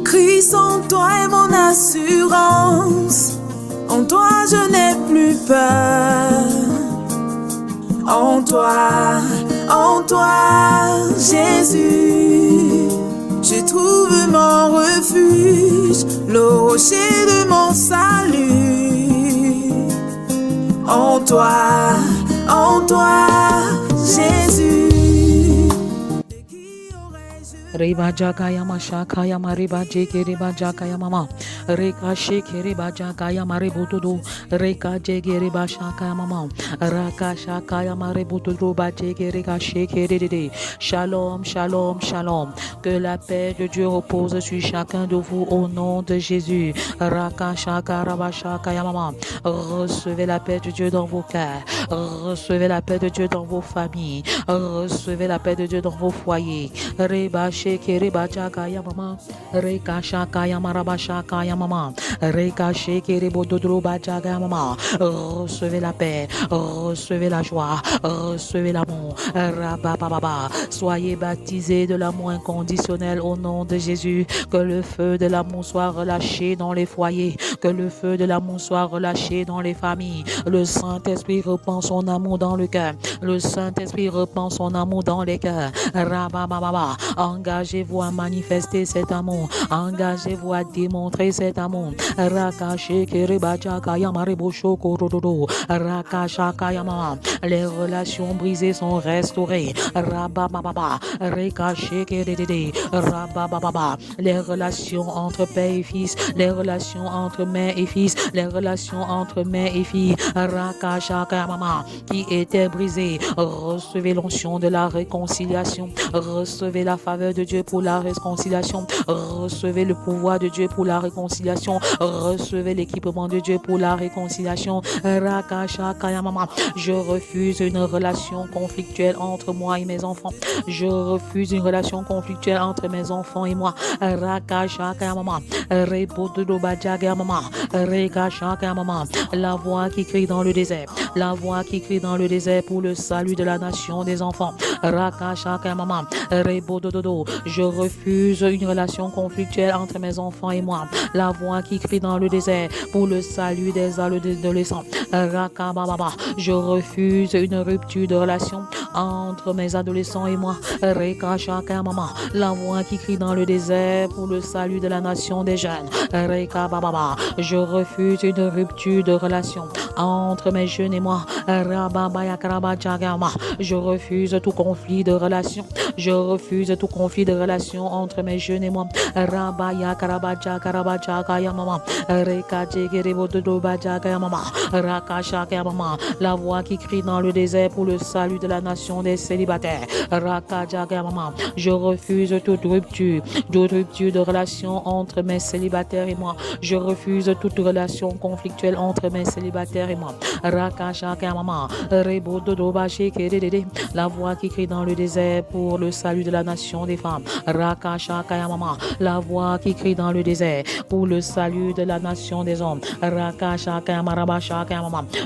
Christ en toi est mon assurance, en toi je n'ai plus peur. En toi, Jésus, je trouve mon refuge, le rocher de mon salut. En toi, Jésus. Reba Jakaya Mashakaya Mariba Jeke Reba Jakaya Mama Reka Sheke Reba Jakaya Maributudu Reka Jeke Reba Shakaya Mama Raka Shakaya Maributudu Bajeke Reka Sheke Dede. Shalom, shalom, shalom. Que la paix de Dieu repose sur chacun de vous au nom de Jésus. Raka Shaka Raba Shakaya Mama. Recevez la paix de Dieu dans vos cœurs. Recevez la paix de Dieu dans vos familles. Recevez la paix de Dieu dans vos foyers. Reba Sheke Reba Jakaya Mama Reka Shakaya Maraba Shakaya Mama Reka Sheke Rebo Dodro Bajakaya Mama. Recevez la paix, recevez la joie, recevez l'amour. Rabababa. Soyez baptisés de l'amour inconditionnel au nom de Jésus. Que le feu de l'amour soit relâché dans les foyers. Que le feu de l'amour soit relâché dans les familles. Le Saint-Esprit reprend son amour dans le cœur. Le Saint-Esprit reprend son amour dans les cœurs. Rabababa. Engagez-vous à manifester cet amour. Engagez-vous à démontrer cet amour. Les relations brisées sont restaurées. Les relations entre père et fils, les relations entre mère et fils, les relations entre mère et fille qui étaient brisées. Recevez l'onction de la réconciliation. Recevez la faveur de Dieu pour la réconciliation. Recevez le pouvoir de Dieu pour la réconciliation. Recevez l'équipement de Dieu pour la réconciliation. Je refuse une relation conflictuelle entre moi et mes enfants. Je refuse une relation conflictuelle entre mes enfants et moi. La voix qui crie dans le désert. La voix qui crie dans le désert pour le salut de la nation des enfants. Je refuse une relation conflictuelle entre mes enfants et moi. La voix qui crie dans le désert pour le salut des adolescents. Je refuse une rupture de relation entre mes adolescents et moi. La voix qui crie dans le désert pour le salut de la nation des jeunes. Je refuse une rupture de relation entre mes jeunes et moi. Je refuse tout conflit de relation. Je refuse tout conflit de relation entre mes jeunes et moi. La voix qui crie dans le désert pour le salut de la nation des célibataires. Je refuse toute rupture de relation entre mes célibataires et moi. Je refuse toute relation conflictuelle entre mes célibataires et moi. La voix qui crie dans le désert pour le salut de la nation des femmes. La voix qui crie dans le désert pour le salut de la nation des hommes.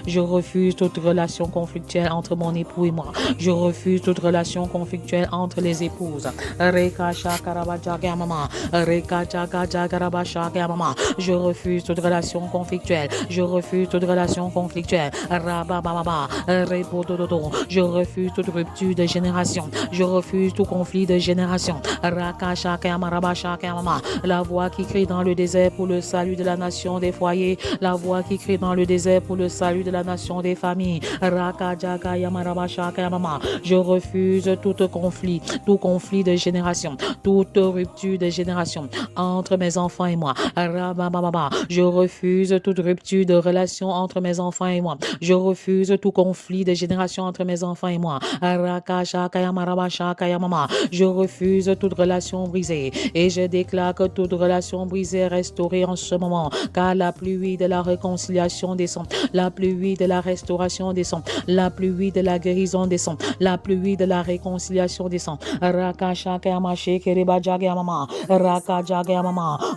Je refuse toute relation conflictuelle entre mon époux et moi. Je refuse toute relation conflictuelle entre les épouses. Je refuse toute relation conflictuelle. Je refuse toute relation conflictuelle. Je refuse toute rupture de génération. Je refuse tout conflit de génération. La voix qui crie dans le désert pour le salut de la nation des foyers. La voix qui crie dans le désert pour le salut de la nation des familles. Je refuse tout conflit de génération, toute rupture de génération entre mes enfants et moi. Je refuse toute rupture de relation entre mes enfants et moi. Je refuse tout conflit de génération entre mes enfants et moi. Je refuse refuse toute relation brisée et je déclare que toute relation brisée est restaurée en ce moment, car la pluie de la réconciliation descend, la pluie de la restauration descend, la pluie de la guérison descend, la pluie de la réconciliation descend.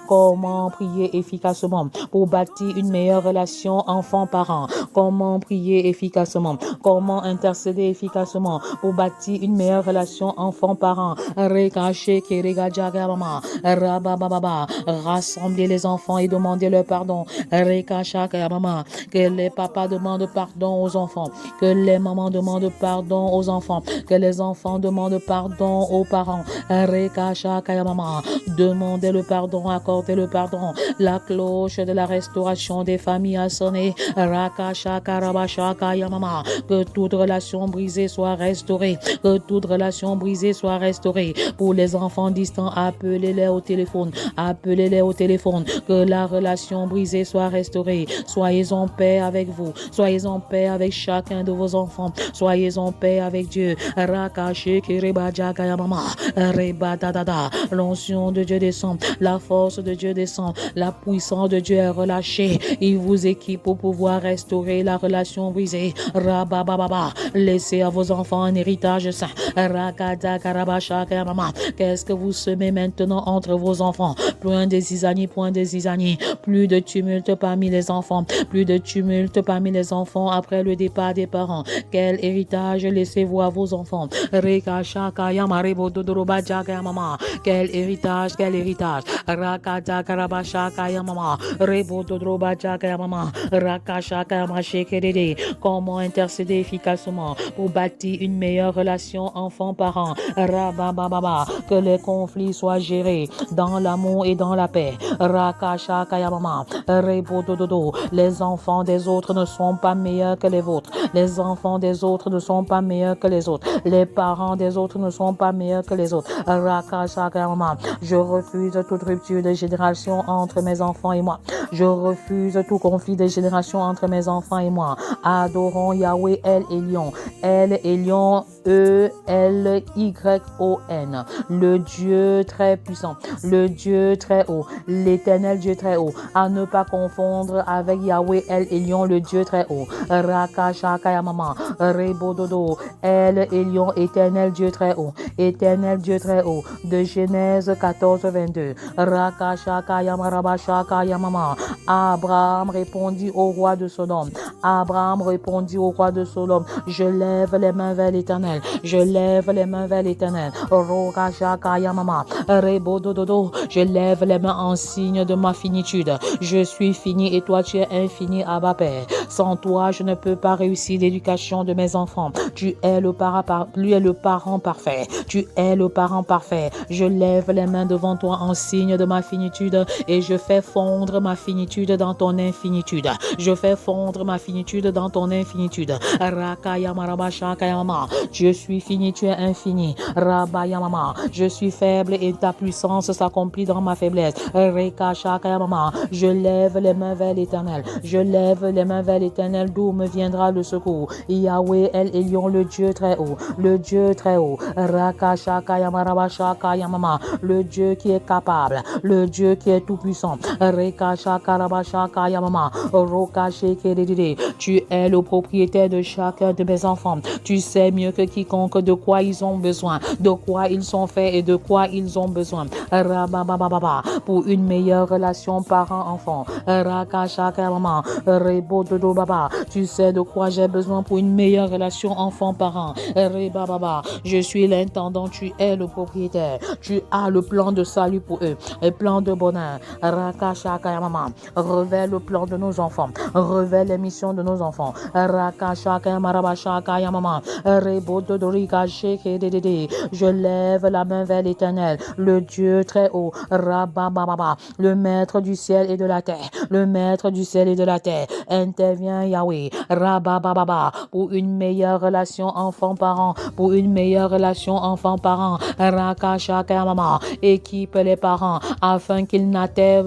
Comment prier efficacement pour bâtir une meilleure relation enfant-parent? Comment prier efficacement? Comment intercéder efficacement pour bâtir une meilleure relation enfant-parent? Rassembler les enfants et demander leur pardon. Que les papas demandent pardon aux enfants, que les mamans demandent pardon aux enfants, que les enfants demandent pardon aux parents. Demandez le pardon, accordez le pardon. La cloche de la restauration des familles a sonné. Que toute relation brisée soit restaurée, que toute relation brisée soit restaurée. Pour les enfants distants, appelez-les au téléphone, appelez-les au téléphone. Que la relation brisée soit restaurée. Soyez en paix avec vous, soyez en paix avec chacun de vos enfants, soyez en paix avec Dieu. L'onction de Dieu descend, la force de Dieu descend, la puissance de Dieu est relâchée. Il vous équipe pour pouvoir restaurer la relation brisée. Laissez à vos enfants un héritage saint. Qu'est-ce que vous semez maintenant entre vos enfants? Point de zizanie, point de zizanie. Plus de tumulte parmi les enfants, plus de tumulte parmi les enfants après le départ des parents. Quel héritage laissez-vous à vos enfants? Quel héritage, quel héritage. Comment intercéder efficacement pour bâtir une meilleure relation enfant-parent? Que les conflits soient gérés dans l'amour et dans la paix. Les enfants des autres ne sont pas meilleurs que les vôtres. Les enfants des autres ne sont pas meilleurs que les autres. Les parents des autres ne sont pas meilleurs que les autres. Je refuse toute rupture de génération entre mes enfants et moi. Je refuse tout conflit de génération entre mes enfants et moi. Adorons Yahweh El Elyon. El Elyon, E-L-Y-O-N. Le Dieu très puissant, le Dieu très haut, l'éternel Dieu très haut. À ne pas confondre avec Yahweh El Elyon, le Dieu très haut. Rakashakayamama, Rebododo, El Elyon, éternel Dieu très haut, éternel Dieu très haut. De Genèse 14, 22. Rakashakayamarabashakayamama. Abraham répondit au roi de Sodome. Abraham répondit au roi de Sodome. Je lève les mains vers l'éternel. Je lève les mains vers l'éternel. Rokashakayamama. Rebodododo. Je lève les mains en signe de ma finitude. Je suis fini et toi tu es infini, Abba Père. Sans toi, je ne peux pas réussir l'éducation de mes enfants. Tu es le parent parfait. Tu es le parent parfait. Je lève les mains devant toi en signe de ma finitude et je fais fondre ma finitude dans ton infinitude. Je fais fondre ma finitude dans ton infinitude. Rakayama. Je suis fini, tu es infini. Rabayamama. Je suis faible et ta puissance s'accomplit dans ma faiblesse. Rekashakayama. Je lève les mains vers l'éternel. Je lève les mains vers l'éternel d'où me viendra le secours. Yahweh El Elyon, le Dieu très haut. Le Dieu très haut. Rakashakayama. Le Dieu qui est capable. Le Dieu qui est tout puissant. Rekashakarabashakayama. Rokashekedede. Tu es le propriétaire de chacun de mes enfants. Tu sais mieux que quiconque de quoi ils ont besoin, de quoi ils sont faits et de quoi ils ont besoin. Rababababa. Pour une meilleure relation parent-enfant. Rakashakayama. Rebododobaba. Tu sais de quoi j'ai besoin pour une meilleure relation enfant-parent. Rebababa. Je suis l'intendant, tu es le propriétaire. Tu as le plan de salut pour eux, le plan de bonheur. Rakashakayama. Révèle le plan de nos enfants. Révèle les missions de nos enfants. Rakashakayama. Rebododorikashekedede. Je lève la main vers l'éternel, le Dieu très haut. Rabababa. Le maître du ciel et de la terre. Le maître du ciel et de la terre. Intervient Yahweh. Rabababa. Pour une meilleure relation enfant-parent. Pour une meilleure relation enfant-parent. Rakashakayama. Équipe les parents afin qu'ils n'altèrent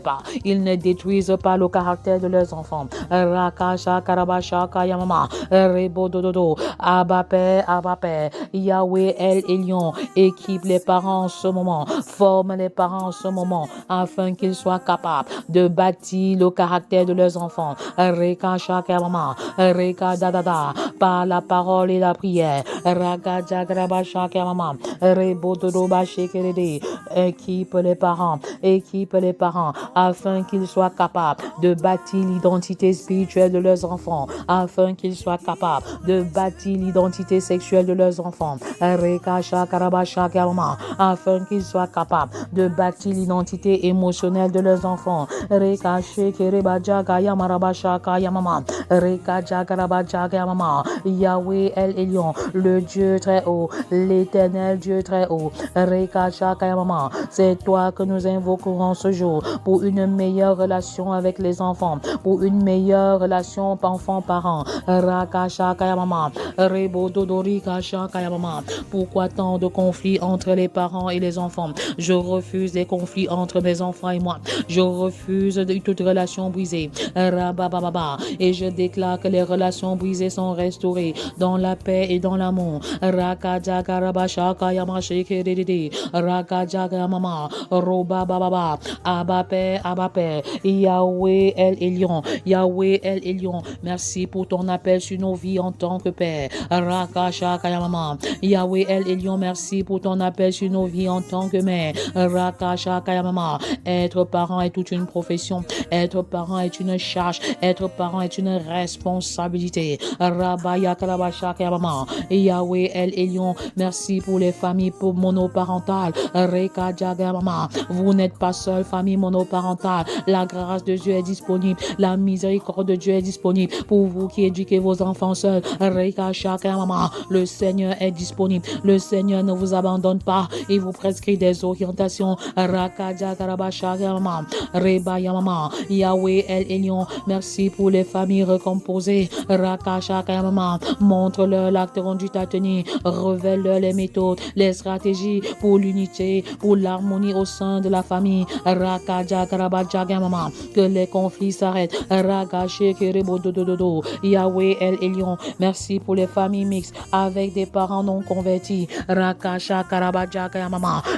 pas. Ils ne détruisent pas le caractère de leurs enfants. Rakashakarabashakayama. Rebodododo. Abba Père, Abba Père. Yahweh El Elion, équipe les parents en ce moment, forme les parents en ce moment, afin qu'ils soient capables de bâtir le caractère de leurs enfants. Reka Shaka Mama, Reka Dadada, par la parole et la prière. Raka Jagraba Shaka Mama, Rebo Dodoba Shekerede, équipe les parents, afin qu'ils soient capables de bâtir l'identité spirituelle de leurs enfants, afin qu'ils soient capables de bâtir l'identité sexuelle de leurs enfants, afin qu'ils soient capables de bâtir l'identité émotionnelle de leurs enfants. Yahweh El Elyon, le Dieu très haut, l'éternel Dieu très haut. C'est toi que nous invoquerons ce jour pour une meilleure relation avec les enfants, pour une meilleure relation enfant-parent. Pourquoi tant de conflits entre les parents et les enfants? Je refuse les conflits entre mes enfants et moi. Je refuse toute relation brisée. Et je déclare que les relations brisées sont restaurées dans la paix et dans l'amour. Abba Père, Yahweh El Elyon, Yahweh El Elyon, merci pour ton appel sur nos vies en tant que Père. Yahweh El Elyon, merci pour ton appel sur nos vies en tant que mère. Être parent est toute une profession, être parent est une charge, être parent est une responsabilité. Yahweh El Elyon, merci pour les familles monoparentales. Vous n'êtes pas seul, famille monoparentale. La grâce de Dieu est disponible, la miséricorde de Dieu est disponible pour vous qui éduquez vos enfants seuls. Le Seigneur est disponible, le Seigneur ne vous abandonne pas, il vous prescrit des orientations. Yahweh El Elyon, merci pour les familles recomposées. Montre-leur l'acte rendu à tenir, révèle-leur les méthodes, les stratégies pour l'unité, pour l'harmonie au sein de la famille. Que les conflits s'arrêtent. Yahweh El Elyon, merci pour les familles mixtes avec des parents non convertis.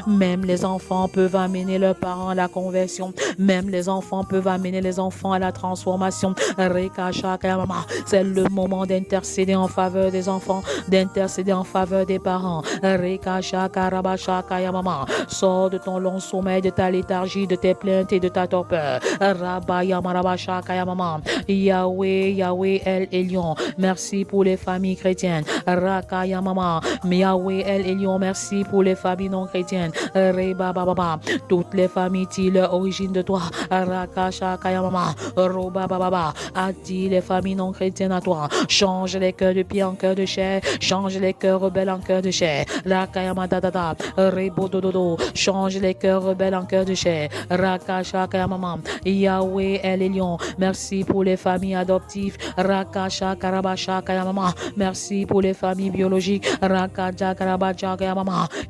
Même les enfants peuvent amener leurs parents à la conversion. Même les enfants peuvent amener les enfants à la transformation. C'est le moment d'intercéder en faveur des enfants, d'intercéder en faveur des parents. Sors de ton long sommeil, de ta léthargie, de tes plaintes et de ta torpeur. Yahweh El Elyon, merci pour les familles chrétiennes. Yahweh El Elyon, merci pour les familles non chrétiennes. Toutes les familles tirent leur origine de toi. Attire les familles non chrétiennes à toi. Change les cœurs de pierre en cœur de chair. Change les cœurs rebelles en cœur de chair. Change les cœurs rebelles en cœur de chair. Yahweh El Elyon, merci pour les familles adoptives. Merci pour les familles biologiques.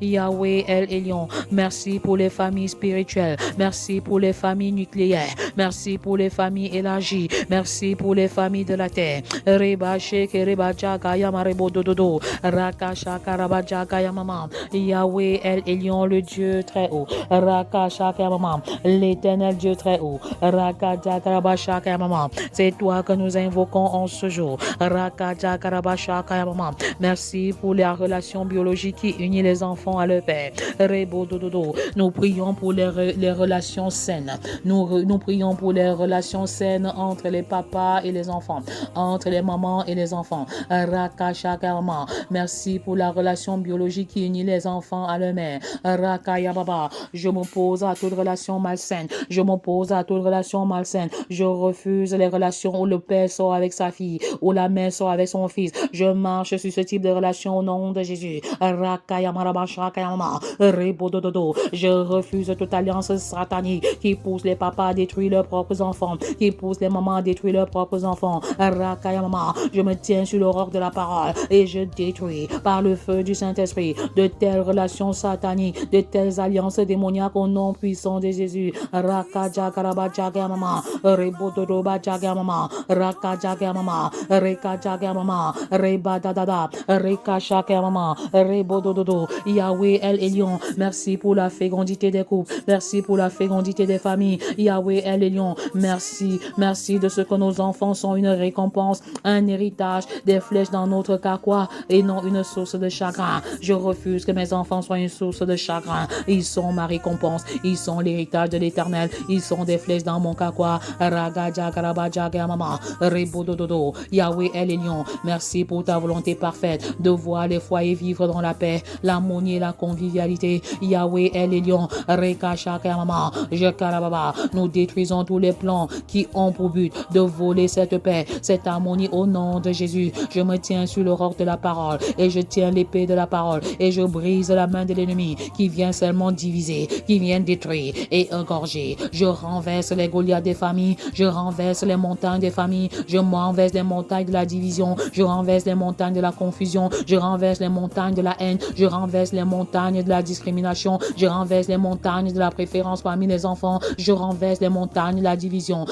Yahweh El Elyon, merci pour les familles spirituelles. Merci pour les familles nucléaires. Merci pour les familles élargies. Merci pour les familles de la terre. Yahweh El Elyon, le Dieu très haut. L'éternel Dieu très haut. C'est toi que nous invoquons en ce jour. Merci pour la relation biologique qui unit les enfants à leur père. Nous prions pour les relations saines. Nous prions pour les relations saines entre les papas et les enfants, entre les mamans et les enfants. Merci pour la relation biologique qui unit les enfants à leur mère. Je m'oppose à toute relation malsaine. Je m'oppose à toute relation malsaine. Je refuse les relations où le père sort avec sa fille, où la mère sort avec son fils. Je marche sur ce type de relation au nom de Jésus. Je refuse toute alliance satanique qui pousse les papas à détruire leurs propres enfants, qui pousse les mamans à détruire leurs propres enfants. Je me tiens sur l'aurore de la parole et je détruis par le feu du Saint-Esprit de telles relations sataniques, de telles alliances démoniaques au nom puissant de Jésus. Rebodododo. Yahweh El Elyon, merci pour la fécondité des couples, merci pour la fécondité des familles. Yahweh El Elyon, merci de ce que nos enfants sont une récompense, un héritage, des flèches dans notre carquois et non une source de chagrin. Je refuse que mes enfants soient une source de chagrin. Ils sont ma récompense, ils sont l'héritage de l'Éternel, ils sont des flèches dans mon carquois. Rebodododo. Yahweh El Elyon, merci pour ta volonté parfaite de voir les foyers vivre dans la paix, l'harmonie et la convivialité. Yahweh El Elyon, nous détruisons tous les plans qui ont pour but de voler cette paix, cette harmonie au nom de Jésus. Je me tiens sur le roc de la parole et je tiens l'épée de la parole et je brise la main de l'ennemi qui vient seulement diviser, qui vient détruire et engorger. Je renverse les Goliaths des familles, je renverse les montagnes des familles, je renverse les montagnes de la division, je renverse les montagnes de la confusion, je renverse les montagnes de la haine, je renverse les montagnes de la discrimination, je renverse les montagnes de la préférence parmi les enfants, je renverse les montagnes de la division.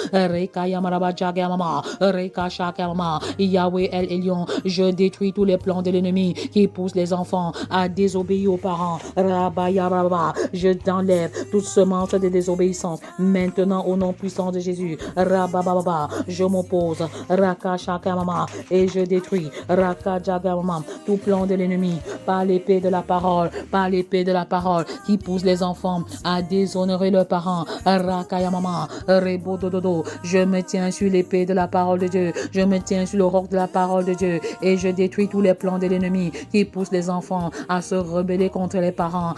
Yahweh El Elyon, je détruis tous les plans de l'ennemi qui poussent les enfants à désobéir aux parents. Je t'enlève toute semence de désobéissance maintenant au nom puissant de Jésus. Je m'oppose et je détruis tout plan de l'ennemi par l'épée de la parole, par l'épée de la parole qui pousse les enfants à déshonorer leurs parents. Je me tiens sur l'épée de la parole de Dieu, je me tiens sur le roc de la parole de Dieu et je détruis tous les plans de l'ennemi qui poussent les enfants à se rebeller contre les parents.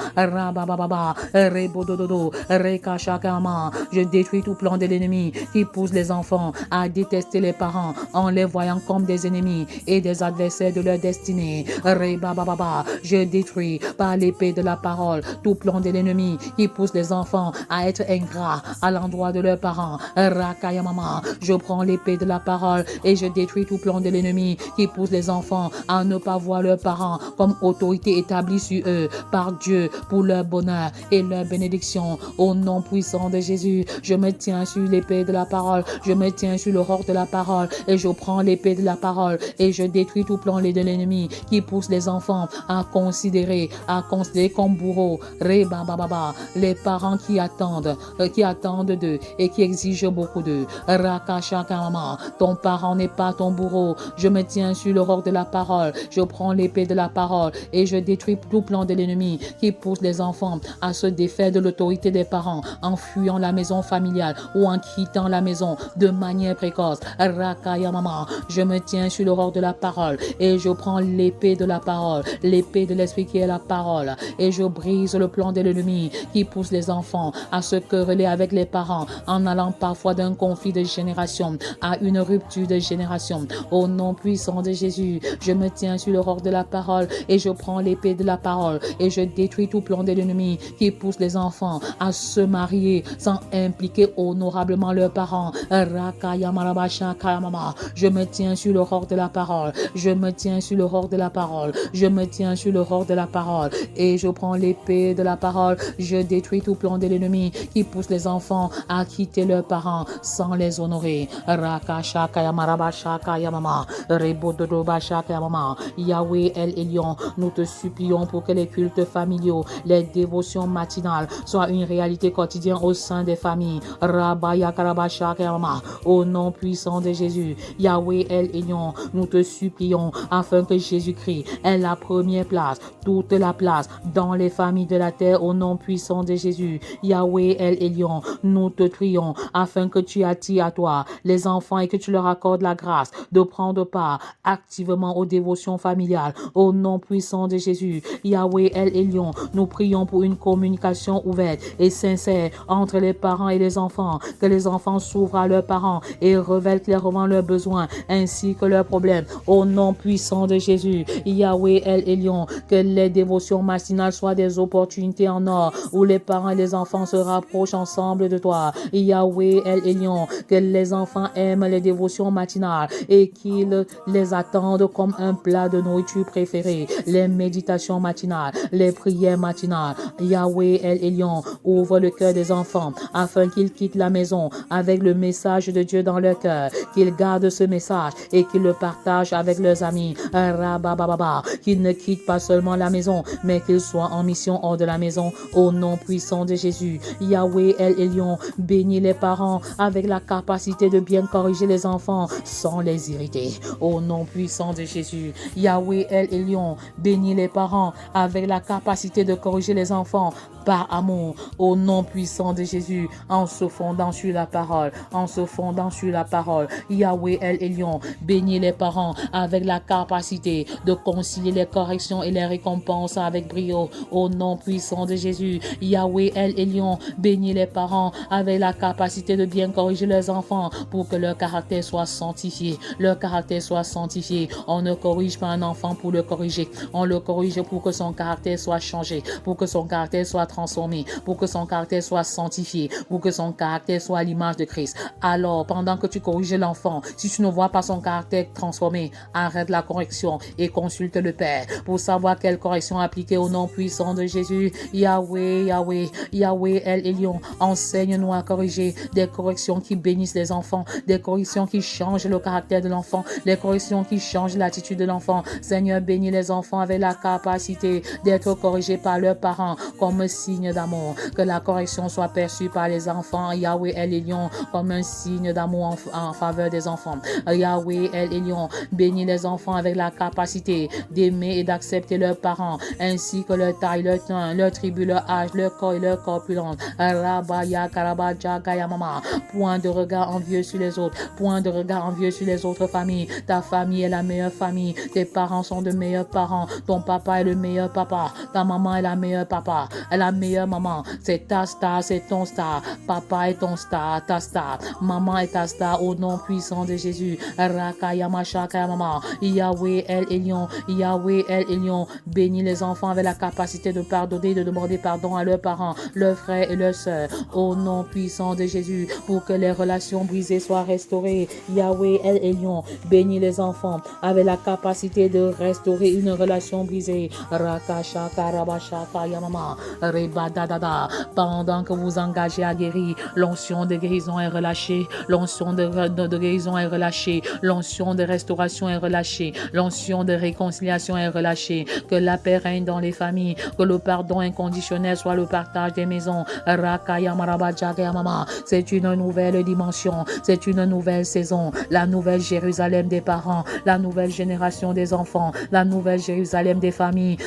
Je détruis tout plan de l'ennemi qui pousse les enfants à détester les parents en les voyant comme des ennemis et des adversaires de leur destinée. Je détruis par l'épée de la parole tout plan de l'ennemi qui pousse les enfants à être ingrats à l'endroit de leurs parents. Je prends l'épée de la parole et je détruis tout plan de l'ennemi qui pousse les enfants à ne pas voir leurs parents comme autorité établie sur eux par Dieu pour leur bonheur et leur bénédiction. Au nom puissant de Jésus, je me tiens sur l'épée de la parole, je me tiens sur le roc de la parole et je prends l'épée de la parole et je détruis tout plan de l'ennemi qui pousse les enfants à considérer comme bourreaux les parents qui attendent d'eux et qui exigent beaucoup d'eux. Ton parent n'est pas ton bourreau. Je me tiens sur le roc de la parole, je prends l'épée de la parole et je détruis tout plan de l'ennemi qui pousse les enfants à se défaire de l'autorité des parents en fuyant la maison familiale ou en quittant la maison de manière précoce. Je me tiens sur le roc de la parole et je prends l'épée de la parole, l'épée de l'esprit qui est la parole et je brise le plan de l'ennemi qui pousse les enfants à se quereller avec les parents en allant parfois d'un conflit de génération à une rupture de génération. Au nom puissant de Jésus, je me tiens sur le roc de la parole et je prends l'épée de la parole et je détruis tout plan de l'ennemi qui pousse les enfants à se marier sans impliquer honorablement leurs parents. Je me tiens sur le roc de la parole, je me tiens sur le roc de la parole, je me tiens sur le roc de la parole et je prends l'épée de la parole, je détruis tout plan de l'ennemi qui pousse les enfants à quitter leurs parents sans les honorer. Yahweh El Elyon, nous te supplions pour que les cultes familiaux, les dévotions matinales soient une réalité quotidienne au sein des familles. Au nom puissant de Jésus, Yahweh El Elyon, nous te supplions afin que Jésus-Christ ait la première place, toute la place dans les familles de la terre. Au nom puissant de Jésus, Yahweh El Elyon, nous te prions afin que tu attires à toi les enfants et que tu leur accordes la grâce de prendre part activement aux dévotions familiales. Au nom puissant de Jésus, Yahweh El Elyon, nous prions pour une communication ouverte et sincère entre les parents et les enfants, que les enfants s'ouvrent à leurs parents et révèlent clairement leurs besoins ainsi que leurs problèmes. Au nom puissant de Jésus, Yahweh El Elyon, que les dévotions matinales soient des opportunités en or où les parents et les enfants se rapprochent ensemble de toi. Yahweh El Elyon, que les enfants aiment les dévotions matinales et qu'ils les attendent comme un plat de nourriture préféré. Les méditations matinales, les prières matinales. Yahweh El Elyon, ouvre le cœur des enfants afin qu'ils quittent la maison avec le message de Dieu dans leur cœur, qu'ils gardent ce message et qu'ils le partagent avec leurs amis. Qu'ils ne quittent quitte pas seulement la maison, mais qu'ils soient en mission hors de la maison. Au nom puissant de Jésus, Yahweh El Elyon, bénis les parents avec la capacité de bien corriger les enfants sans les irriter. Au nom puissant de Jésus, Yahweh El Elyon, bénis les parents avec la capacité de corriger les enfants par amour. Au nom puissant de Jésus, en se fondant sur la parole, en se fondant sur la parole, Yahweh El Elyon, bénis les parents avec la capacité de concilier les corrections et les récompenses avec brio. Au nom puissant de Jésus, Yahweh El Elyon, bénis les parents avec la capacité de bien corriger leurs enfants pour que leur caractère soit sanctifié. Leur caractère soit sanctifié. On ne corrige pas un enfant pour le corriger. On le corrige pour que son caractère soit changé, pour que son caractère soit transformé, pour que son caractère soit sanctifié, pour que son caractère soit à l'image de Christ. Alors, pendant que tu corriges l'enfant, si tu ne vois pas son caractère transformé, arrête la correction et consulte le Père pour savoir quelle correction appliquer au nom puissant de Jésus. Yahweh, Yahweh, Yahweh El Elyon, enseigne-nous à corriger des corrections qui bénissent les enfants, des corrections qui changent le caractère de l'enfant, des corrections qui changent l'attitude de l'enfant. Seigneur, bénis les enfants avec la capacité d'être corrigés par leurs parents comme signe d'amour. Que la correction soit perçue par les enfants, Yahweh El Elyon, comme un signe d'amour en faveur des enfants. Yahweh El Elyon, bénis les enfants avec la capacité d'aimer et d'accepter leurs parents, ainsi que leur taille, leur teint, leur tribu, leur âge, leur corps et leur corpulence. Rabaya Karabaja Gayamama. Point de regard envieux sur les autres, point de regard envieux sur les autres familles. Ta famille est la meilleure famille, tes parents sont de meilleurs parents, ton papa est le meilleur papa, ta maman est la meilleure papa, la meilleure maman. C'est ta star, c'est ton star. Papa est ton star, ta star. Maman est ta star au nom puissant de Jésus. Rakayama Shakayama. Yahweh El Elyon, Yahweh El Elyon, bénis les enfants avec la capacité de pardonner, de demander pardon à leurs parents, leurs frères et leurs sœurs. Au nom puissant de Jésus, pour que les relations brisées soient restaurées. Yahweh El Elyon, bénis les enfants avec la capacité de restaurer une relation brisée. Rakasha Karabasha Kayamama. Rebadadada. Pendant que vous engagez à guérir, l'onction de guérison est relâchée, l'onction de guérison est relâchée, l'onction de restauration est relâchée, l'onction de réconciliation est relâchée. Que la paix règne dans les familles, que le pardon inconditionnel soit le partage des maisons. C'est une nouvelle dimension, c'est une nouvelle saison, la nouvelle Jérusalem des parents, la nouvelle génération des enfants, la nouvelle Jérusalem des familles.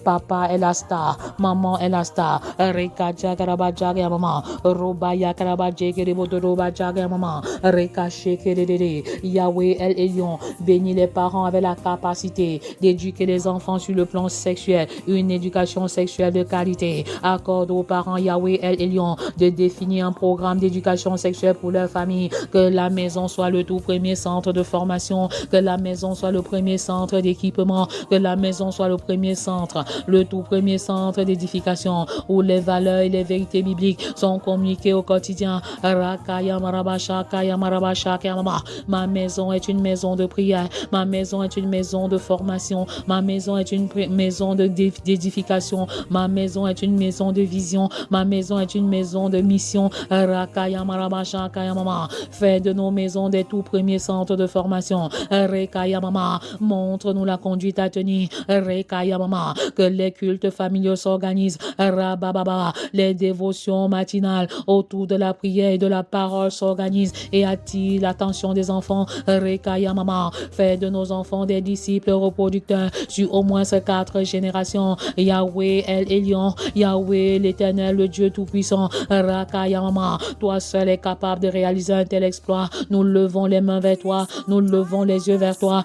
Papa est la star, maman est la star. Yahweh El Elyon, bénis les parents avec la capacité d'éduquer les enfants sur le plan sexuel, une éducation sexuelle de qualité. Accorde aux parents, Yahweh El Elyon, de définir un programme d'éducation sexuelle pour leur famille. Que la maison soit le tout premier centre de formation, que la maison soit le premier centre d'équipement, que la maison soit le premier centre, le tout premier centre d'édification où les valeurs et les vérités bibliques sont communiquées au quotidien. Ma maison est une maison de prière, ma maison est une maison de formation, ma maison est une maison d'édification, ma maison est une maison de vision, ma maison est une maison de mission. Fais de nos maisons des tout premiers centres de formation. Montre-nous la conduite à tenir. Que les cultes familiaux s'organisent. Les dévotions matinales autour de la prière et de la parole s'organisent et attirent l'attention des enfants. Fais de nos enfants des disciples reproducteurs sur au moins ces 4 générations. Yahweh El Elyon, Yahweh l'Éternel, le Dieu Tout-Puissant. Toi seul es capable de réaliser un tel exploit. Nous levons les mains vers toi, nous levons les yeux vers toi.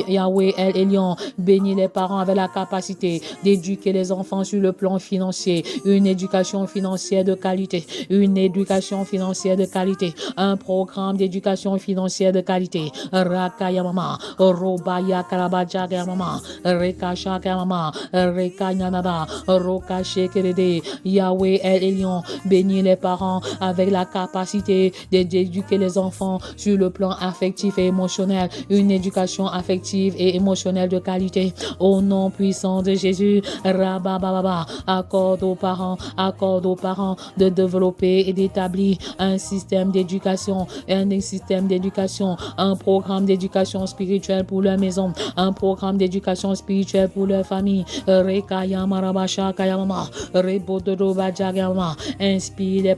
Yahweh El Elyon, bénis les parents avec la capacité d'éduquer les enfants sur le plan financier, une éducation financière de qualité, une éducation financière de qualité, un programme d'éducation financière de qualité. Rakayamama, Robaya Karabajagama, Rekashakama, Rekanyanada, Rokashekerede. Yahweh El Elyon, bénis les parents avec la capacité d'éduquer les enfants sur le plan affectif et émotionnel, une éducation affective et émotionnelle de qualité. Au nom puissant de Jésus, Rabababa, accorde aux parents parents, accorde aux parents de développer et d'établir un système d'éducation, un programme d'éducation spirituelle pour leur maison, un programme d'éducation spirituelle pour leur famille. Rekaya marabasha kayamama, rebododo bajagama. Inspire les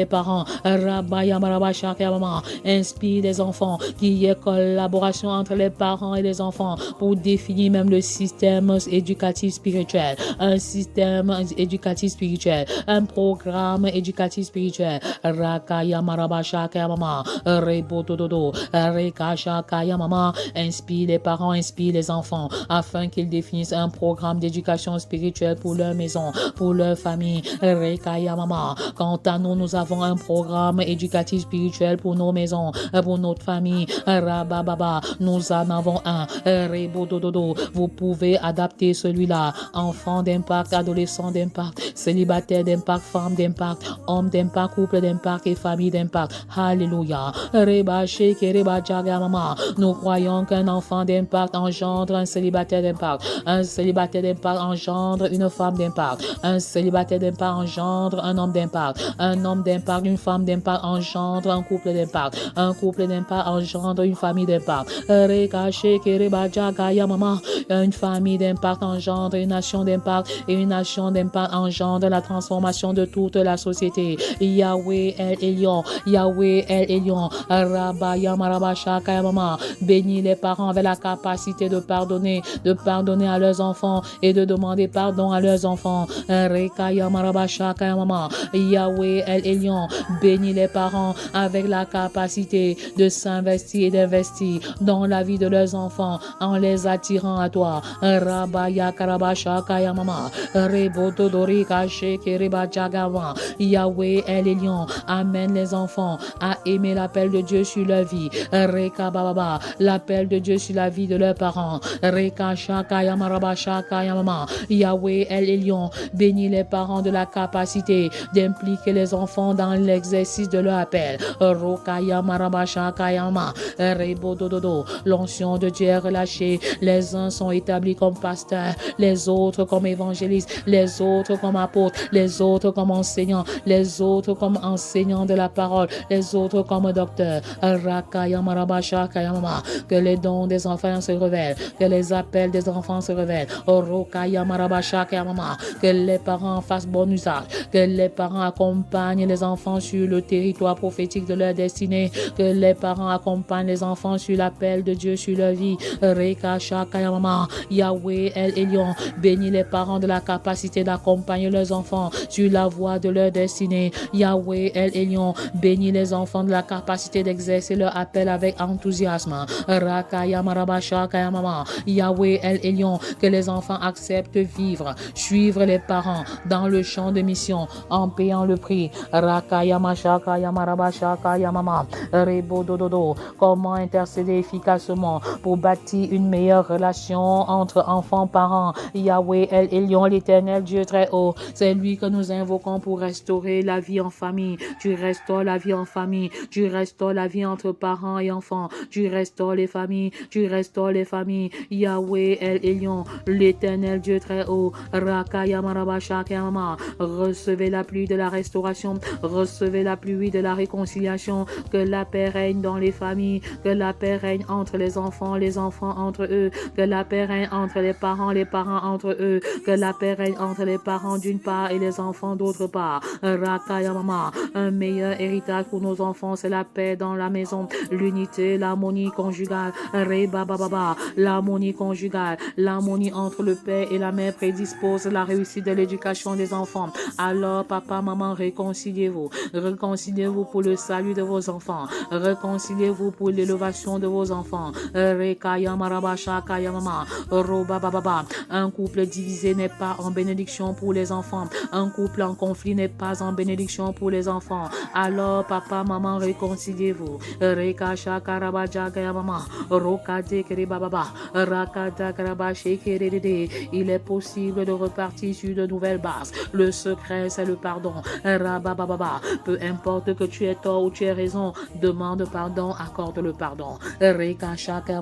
parents, rabaya marabasha kayamama. Inspire les enfants, qu'il y ait collaboration entre les parents et les enfants pour définir même le système éducatif spirituel, un système éducatif spirituel, un programme éducatif spirituel. Rakaya marabasha kayamama, rebododo, rekasha kayamama. Inspire les parents, inspire les enfants, afin qu'ils définissent un programme d'éducation spirituelle pour leur maison, pour leur famille. Rekaya mama. Quant à nous, nous avons un programme éducatif spirituel pour nos maisons, pour notre famille. Rabababa, nous en avons un. Rebodododo, vous pouvez adapter celui-là. Enfant d'impact, adolescent d'impact, célibataire d'impact, femme d'impact, homme d'impact, couple d'impact et famille d'impact. Alléluia. Reba sheke, reba jaga mama. Nous croyons qu'un enfant d'impact engendre un célibataire d'impact. Un célibataire d'impact engendre une femme d'impact. Un célibataire d'impact engendre un homme d'impact. Un homme d'impact, une femme d'impact engendre un couple d'impact. Un couple d'impact engendre une famille d'impact. Une famille d'impact engendre une nation d'impact. Et une nation d'impact engendre la transformation de toute la société. Yahweh El Elyon, Yahweh El Elyon, Rabaya Marabasha Kayamama. Bénis les parents avec la capacité de pardonner à leurs enfants et de demander pardon à leurs enfants. Rekaya Marabasha Kayamama. Yahweh El Elyon, bénis les parents avec la capacité de s'investir et d'investir dans la vie de leurs enfants en les attirant à toi. Rabaya Karabasha Kayamama. Rebotodori Kache Keriba Jagama. Yahweh El Elyon, amène les enfants à aimer l'appel de Dieu sur leur vie. Reka Baba, l'appel de Dieu sur la vie de leurs parents. Reka Shaka Maraba Shaka Yamama. Yahweh El Elyon, bénis les parents de la capacité d'impliquer les enfants dans l'exercice de leur appel. Roka Yamaraba Shaka Yama. Rebodododo, l'onction de Dieu est relâchée. Les uns sont établis comme pasteurs, les autres comme évangélistes, les autres comme apôtres, les autres comme enseignants, les autres comme enseignants de la parole, les autres comme docteurs. Rakaya Marabasha Kayamama. Que les dons des enfants se révèlent, que les appels des enfants se révèlent. Rokaya Marabasha Kayamama. Que les parents fassent bon usage, que les parents accompagnent les enfants sur le territoire prophétique de leur destinée, que les parents accompagnent les enfants sur l'appel de Dieu sur leur vie. Rekasha Kayamama. Yahweh El Elyon, bénis les parents de la capacité d'accompagner leurs enfants sur la voie de leur destinée. Yahweh El Elyon, bénis les enfants de la capacité d'exercer leur appel avec enthousiasme. Rakaya Marabasha Kayamama. Yahweh El Elyon, que les enfants acceptent suivre les parents dans le champ de mission en payant le prix. Rakaya Mashaka Yamarabasha Kayamama. Rebodododo, comment intercéder efficacement pour bâtir une meilleure relation entre enfants-parents. Yahweh El Elyon, l'Éternel Dieu très haut, c'est lui que nous invoquons pour restaurer la vie en famille. Tu restaures la vie en famille, tu restaures la vie entre parents et enfants, tu restaures les familles, Yahweh El Elyon, l'Éternel Dieu très haut, Rakaya Marabasha Kayama. Recevez la pluie de la restauration, recevez la pluie de la réconciliation, que la paix règne dans les familles, que la paix règne entre les enfants entre eux, que la paix règne entre les parents entre eux, que la paix règne entre les parents d'une part et les enfants d'autre part. Rakaya Mama, un meilleur héritage pour nos enfants, c'est la paix dans la maison, l'unité, l'harmonie conjugale. Reba Baba, l'harmonie conjugale, l'harmonie entre le père et la mère prédispose la réussite de l'éducation des enfants. Alors, papa, maman, réconciliez-vous pour le salut de vos enfants, réconciliez-vous pour l'élevation de vos enfants. Rekaya Marabasha Kaya Mama, Roba Baba. Un couple divisé n'est pas en bénédiction pour les enfants. Un couple en conflit n'est pas en bénédiction pour les enfants. Alors, papa, maman, réconciliez-vous. Rekasha Karabaja Kaya Mama, Rokade Keribaba, Rakada Karabashi Kerede. Il est possible de repartir sur de nouvelles bases. Le secret, c'est le pardon. Rabababa. Peu importe que tu aies tort ou tu aies raison, demande pardon, accorde le pardon. Rekasha Kaya.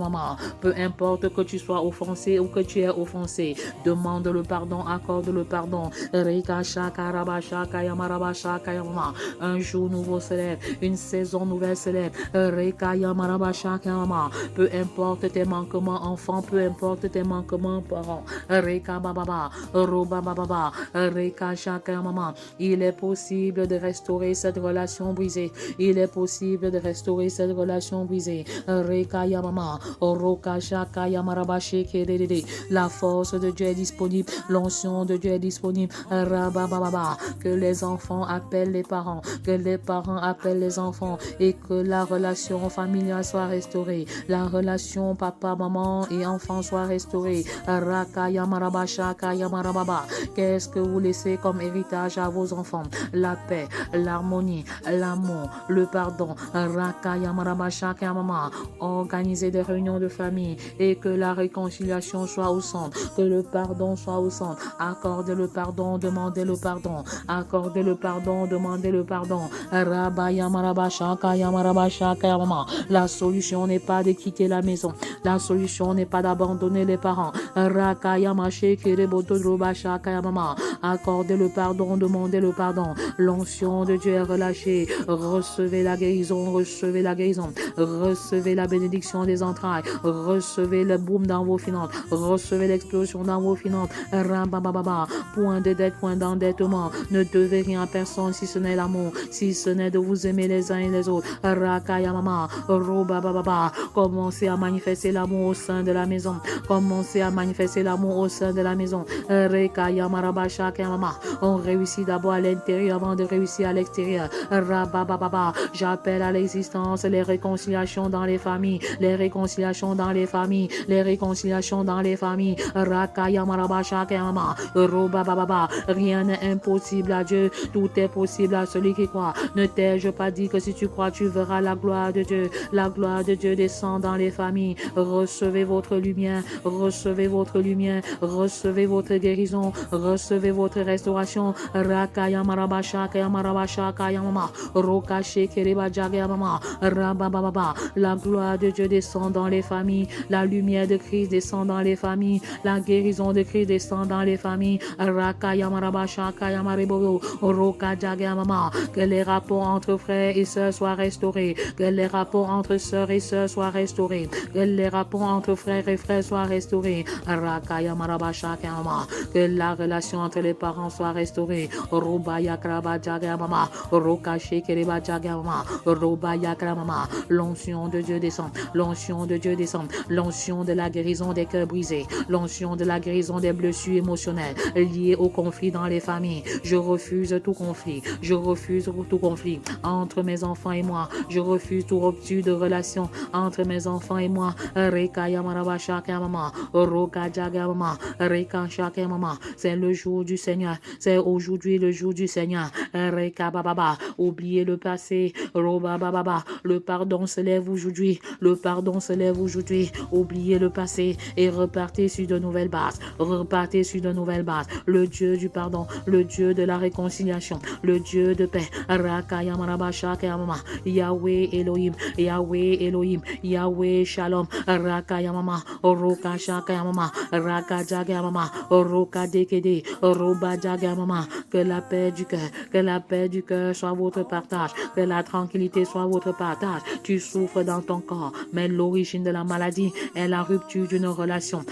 Peu importe que tu sois offensé ou que tu aies offensé, demande le pardon, accorde le pardon. Reka shaka raba shaka yamaraba shaka yamama. Un jour nouveau s'élève, une saison nouvelle s'élève. Reka yamaraba shaka yamama. Peu importe tes manquements enfants, peu importe tes manquements parents. Reka bababa, roba bababa, reka shaka yamama. Il est possible de restaurer cette relation brisée. Il est possible de restaurer cette relation brisée. Reka yamama, roka shaka yamaraba sheke dedede. La force de Dieu est disponible, l'onction de Dieu est disponible. Rabababa, que les enfants appellent les parents, que les parents appellent les enfants et que la relation familiale soit restaurée. La relation papa, maman et enfant soit restaurée. Raka yamaraba shaka yamarababa. Qu'est-ce que vous laissez comme héritage à vos enfants? La paix, l'harmonie, l'amour, le pardon. Raka yamaraba shaka yamama. Organisez des réunions de famille et que la réconciliation soit au centre, que le pardon soit au centre. Accordez le pardon, demandez le pardon. Accordez le pardon, demandez le pardon. Rabba yamaraba shaka yamaraba shaka yamama. La solution n'est pas de quitter la maison. La solution n'est pas d'abandonner les parents. Raka yamache kereboto roba shaka yamama. Accordez le pardon, demandez le pardon. L'onction de Dieu est relâchée. Recevez la guérison, recevez la guérison. Recevez la bénédiction des entrailles. Recevez le boom dans vos finances. Recevez l'explosion dans vos finances. Rambababa. Point de dette, point d'endettement. Ne devez rien à personne si ce n'est l'amour, si ce n'est de vous aimer les uns et les autres. Rakaya mama, robababa. Commencez à manifester l'amour au sein de la maison. Commencez à manifester l'amour au sein de la maison. Rekaya marabasha mama. On réussit d'abord à l'intérieur avant de réussir à l'extérieur. Rabababa. J'appelle à l'existence les réconciliations dans les familles, les réconciliations dans les familles, les réconciliations dans les familles. Rakaya marabasha mama. Robababa. Rien n'est impossible à Dieu. Tout est possible à celui qui croit. Ne t'ai-je pas dit que si tu crois, tu verras la gloire de Dieu. La gloire de Dieu descend dans les familles. Recevez votre lumière. Recevez votre lumière. Recevez votre guérison. Recevez votre restauration. Rakaya marabasha kaya marabasha kaya mama. Rokashe kereba jagaya mama. Rabababa. La gloire de Dieu descend dans les familles. La lumière de Christ descend dans les familles. La guérison de Christ descend dans les familles. Rakaya marabasha kaya maribobo. Roka jagaya mama. Que les rapports entre frères et sœurs soient restaurés. Que les rapports entre sœurs et sœurs soient restaurés. Que les rapports entre frères et frères soient restaurés. Rakaya marabasha kaya mama. Que la relation entre les parents soit restaurée. Robaya kraba jagaya mama. Rokache kereba jagaya mama. Robaya krama. L'onction de Dieu descend. L'onction de Dieu descend. L'onction de la guérison des cœurs brisés. L'onction de la guérison des blessures émotionnelles liées au conflit dans les familles. Je refuse tout conflit. Je refuse tout conflit entre mes enfants et moi. Je refuse toute rupture de relation entre mes enfants et moi. Rekaya marabasha mama. Roka jaga mama. Reka shaka mama. C'est le jour du Seigneur. C'est aujourd'hui le jour du Seigneur. Reka bababa. Oubliez le passé. Roba bababa. Le pardon se lève aujourd'hui. Le pardon se lève aujourd'hui. Oubliez le passé et repartez sur de nouvelles bases. Repartez sur de nouvelles bases. Le Dieu du pardon, le Dieu de la réconciliation, le Dieu de paix. Rakaya marabasha mama. Yahweh Elohim, Yahweh Elohim, Yahweh Shalom. Rakaya mama. Roka shaka mama. Raka jaga mama. Roka dekede. Roba jaga mama. Que la paix du cœur, que la paix du cœur soit votre partage, que la tranquillité soit votre partage. Tu souffres dans ton corps, mais l'origine de la maladie est la rupture d'une relation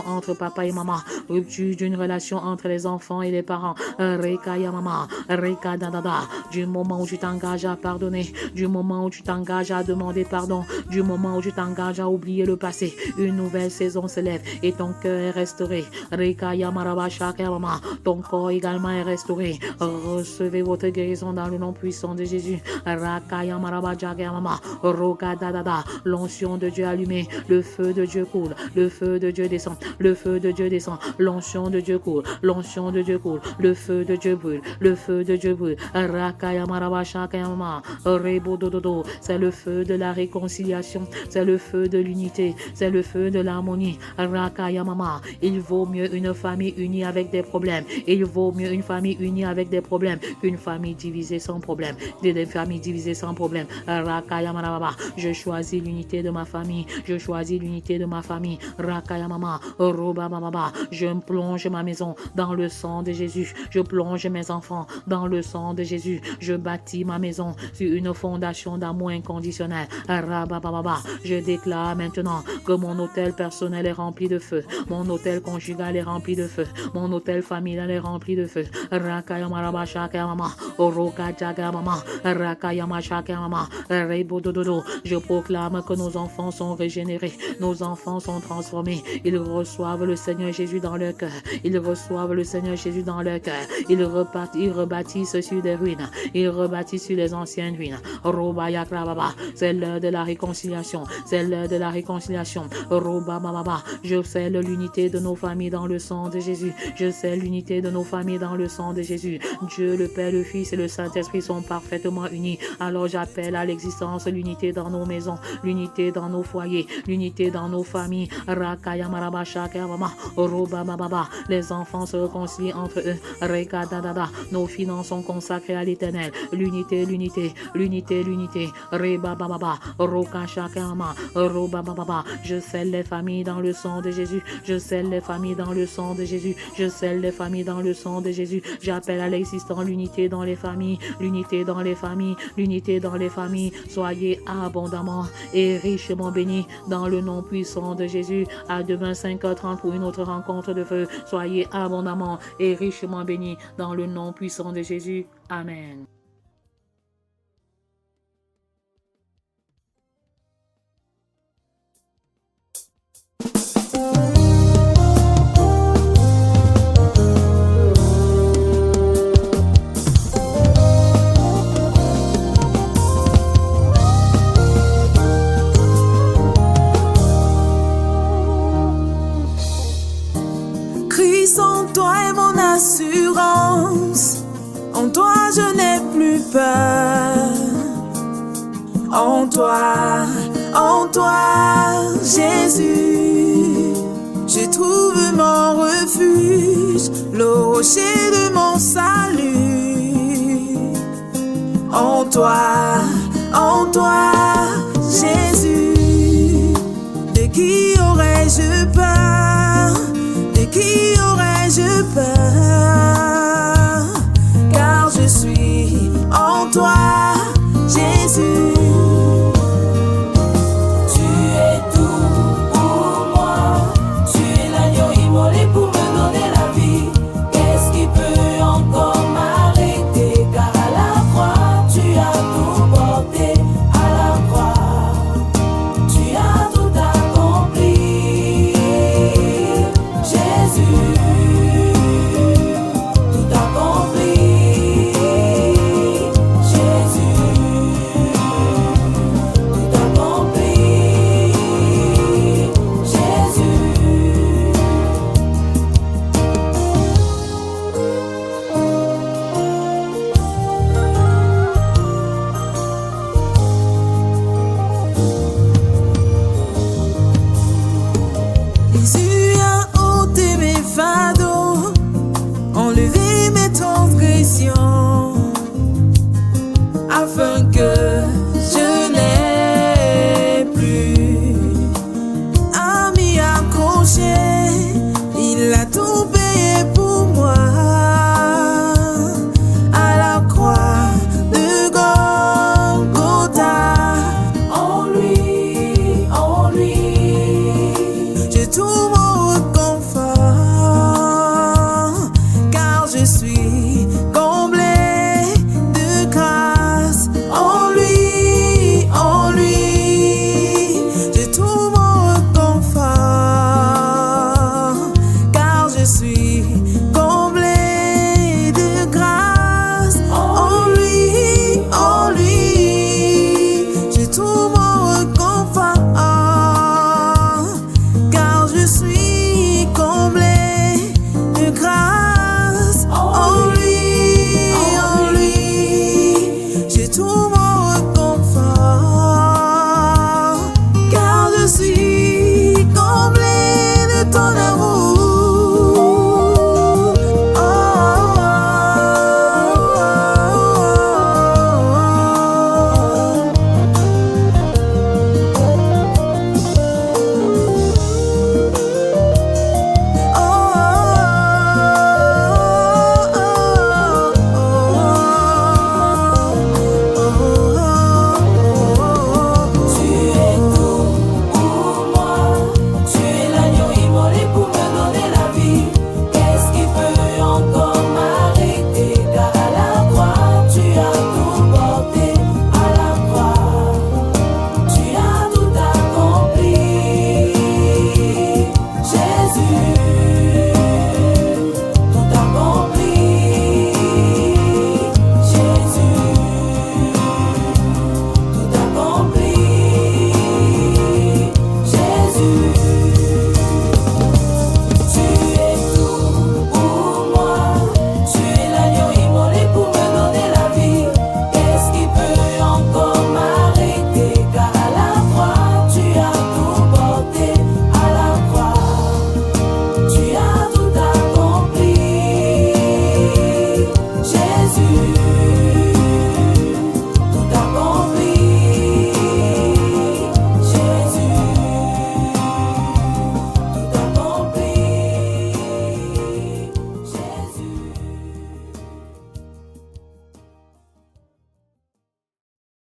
entre papa et maman, rupture d'une relation entre les enfants et les parents. Reka ya mama, reka dadada. Du moment où tu t'engages à pardonner, du moment où tu t'engages à demander pardon, du moment où tu t'engages à oublier le passé, une nouvelle saison se lève et ton cœur est restauré. Reka ya marabasha ya mama. Ton corps également est restauré. Recevez votre guérison dans le nom puissant de Jésus. Rakaya marabaja mama. Roka dadada. L'onction de Dieu allumée. Le feu de Dieu coule. Le feu de Dieu descend. Le feu de Dieu descend. L'onction de Dieu coule. L'onction de Dieu coule. Le feu de Dieu brûle. Le feu de Dieu brûle. Rakaya marabasha mama. Rebo dododo. C'est le feu de la réconciliation. C'est le feu de l'unité. C'est le feu de l'harmonie. Rakaya mama. Il vaut mieux une famille unie avec des problèmes. Il vaut mieux une famille unie avec des problèmes qu'une famille divisée sans problème. Des familles divisées sans problème. Rakaya marababa. Je choisis l'unité de ma famille. Je choisis l'unité de ma famille. Rakaya mama. Roba mama. Je Je plonge ma maison dans le sang de Jésus. Je plonge mes enfants dans le sang de Jésus. Je bâtis ma maison sur une fondation d'amour inconditionnel. Je déclare maintenant que mon hôtel personnel est rempli de feu. Mon hôtel conjugal est rempli de feu. Mon hôtel familial est rempli de feu. Je proclame que nos enfants sont régénérés. Nos enfants sont transformés. Ils reçoivent le Seigneur Jésus dans leur cœur. Ils reçoivent le Seigneur Jésus dans leur cœur. Ils rebâtissent sur des ruines. Ils rebâtissent sur les anciennes ruines. C'est l'heure de la réconciliation. C'est l'heure de la réconciliation. Je scelle l'unité de nos familles dans le sang de Jésus. Je scelle l'unité de nos familles dans le sang de Jésus. Dieu, le Père, le Fils et le Saint-Esprit sont parfaitement unis. Alors j'appelle à l'existence l'unité dans nos maisons, l'unité dans nos foyers, l'unité dans nos familles. Les enfants se réconcilient entre eux. Nos finances sont consacrées à l'Éternel. L'unité, l'unité, l'unité, l'unité. Je scelle les familles dans le sang de Jésus. Je scelle les familles dans le sang de Jésus. Je scelle les familles dans le sang de Jésus. J'appelle à l'existence l'unité dans les familles, l'unité dans les familles, l'unité dans les familles. Soyez abondamment et richement bénis dans le nom puissant de Jésus. À demain 5h30 pour une autre rencontre de feu. Soyez abondamment et richement bénis dans le nom puissant de Jésus. Amen. Christ en toi est mon assurance. En toi je n'ai plus peur. En toi, Jésus, je trouve mon refuge, le rocher de mon salut. En toi, Jésus, de qui aurais-je peur? De qui aurais-je peur? Car je suis en toi, Jésus. Tu es tout pour moi. Tu es l'agneau immolé pour me donner la vie. Qu'est-ce qui peut encore m'arrêter? Car à la croix, tu as tout porté. À la croix, tu as tout accompli. Jésus, tout accompli. Jésus, tout accompli. Jésus. Jésus a ôté mes fardeaux, enlevé mes transgressions, afin que